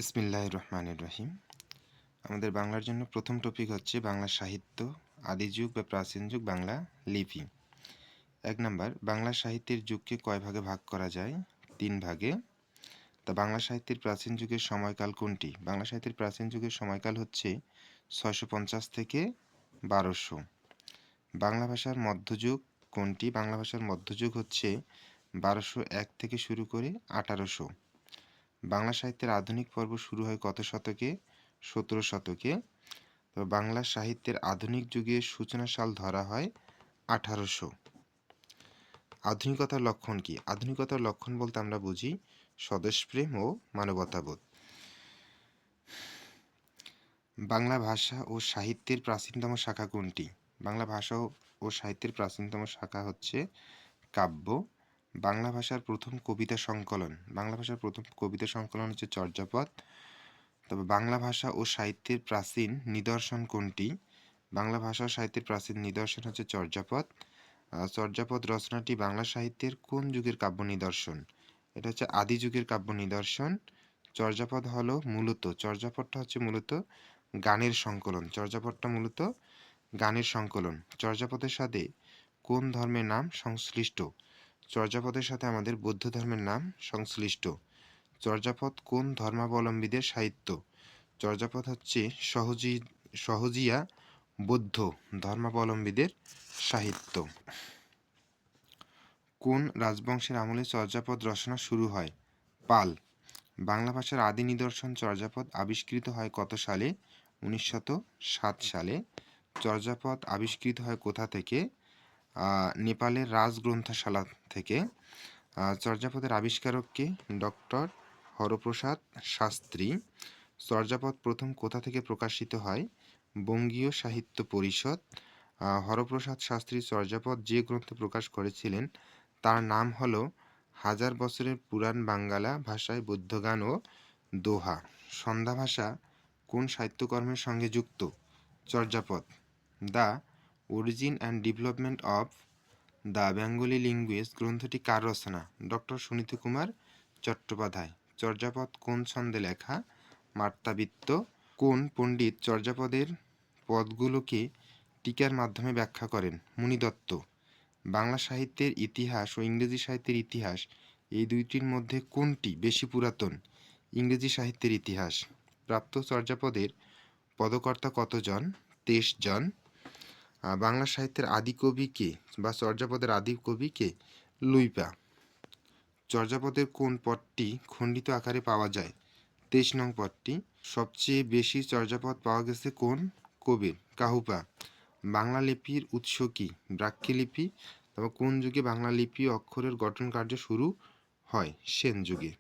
বিসমিল্লাহির রহমানির রহিম। আমাদের বাংলার জন্য প্রথম টপিক হচ্ছে বাংলা সাহিত্য, আদি যুগ বা প্রাচীন যুগ, বাংলা লিপি। ১ নাম্বার, বাংলা সাহিত্যের যুগকে কয় ভাগে ভাগ করা যায়? ৩ ভাগে। তা বাংলা সাহিত্যের প্রাচীন যুগের সময়কাল কোনটি? বাংলা সাহিত্যের প্রাচীন যুগের সময়কাল হচ্ছে ৬৫০ থেকে ১২০০। বাংলা ভাষার মধ্যযুগ কোনটি? বাংলা ভাষার মধ্যযুগ হচ্ছে ১২০১ থেকে শুরু করে ১৮০০। বাংলা সাহিত্যের আধুনিক পর্ব শুরু হয় কত শতকে? ১৭ শতকে। তো বাংলা সাহিত্যের আধুনিক যুগের সূচনা সাল ধরা হয় ১৮০০। আধুনিকতার লক্ষণ কি? আধুনিকতার লক্ষণ বলতে আমরা বুঝি স্বদেশপ্রেম ও মানবতাবোধ। বাংলা ভাষা ও সাহিত্যের প্রাচীনতম শাখা কোনটি? বাংলা ভাষা ও সাহিত্যের প্রাচীনতম শাখা হচ্ছে কাব্য। বাংলা ভাষার প্রথম কবিতা সংকলন, বাংলা ভাষার প্রথম কবিতা সংকলন হচ্ছে চর্যাপদ। তবে বাংলা ভাষা ও সাহিত্যের প্রাচীন নিদর্শন কোনটি? বাংলা ভাষা ও সাহিত্যের প্রাচীন নিদর্শন হচ্ছে চর্যাপদ। চর্যাপদ রচনাটি বাংলা সাহিত্যের কোন যুগের কাব্য নিদর্শন? এটা হচ্ছে আদি যুগের কাব্য নিদর্শন। চর্যাপদটা হচ্ছে মূলত গানের সংকলন। চর্যাপদের সাথে কোন ধর্মের নাম সংশ্লিষ্ট? চর্যাপদের সাথে আমাদের বৌদ্ধ ধর্মের নাম সংশ্লিষ্ট। চর্যাপদ কোন ধর্মাবলম্বীদের সাহিত্য? চর্যাপদ হচ্ছে সহজিয়া বৌদ্ধ ধর্মাবলম্বীদের সাহিত্য। কোন রাজবংশের আমলে চর্যাপদ রচনা শুরু হয়? পাল। বাংলা ভাষার আদি নিদর্শন চর্যাপদ আবিষ্কৃত হয় কত সালে? ১৯০৭ সালে। চর্যাপদ আবিষ্কৃত হয় কোথা থেকে? নেপালের রাজগ্রন্থশালা থেকে। চর্যাপদের আবিষ্কারক কে? ডক্টর হরপ্রসাদ শাস্ত্রী। চর্যাপদ প্রথম কোথা থেকে প্রকাশিত হয়? বঙ্গীয় সাহিত্য পরিষদ। হরপ্রসাদ শাস্ত্রী চর্যাপদ যে গ্রন্থে প্রকাশ করেছিলেন তার নাম হল হাজার বছরের পুরাণ বাঙ্গালা ভাষায় বৌদ্ধগান ও দোহা। সন্ধ্যা ভাষা কোন সাহিত্যকর্মের সঙ্গে যুক্ত? Charyapada. The origin and development of the Bengali language গ্রন্থটি কার রচনা? ডক্টর সুনীতি কুমার চট্টোপাধ্যায়। চর্যাপদ কোন ছন্দে লেখা? মাত্রাবৃত্ত। কোন পণ্ডিত চর্যাপদের পদগুলোকে টীকার মাধ্যমে ব্যাখ্যা করেন? মুনিদত্ত। বাংলা সাহিত্যের ইতিহাস ও ইংরেজি সাহিত্যের ইতিহাস এই দুইটির মধ্যে কোনটি বেশি পুরাতন? ইংরেজি সাহিত্যের ইতিহাস। প্রাপ্ত চর্যাপদের পদকর্তা কতজন? ২৩ জন। বাংলা সাহিত্যের আদি কবি কে বা চর্যাপদের আদি কবি কে? লুইপা। চর্যাপদের কোন পদটি খণ্ডিত আকারে পাওয়া যায়? ২৩ নং পদটি। সবচেয়ে বেশি চর্যাপদ পাওয়া গেছে কোন কবির? কাহুপা। বাংলা লিপির উৎস কি? ব্রাহ্মী লিপি। তবে কোন যুগে বাংলা লিপি অক্ষরের গঠন কার্য শুরু হয়? সেন যুগে।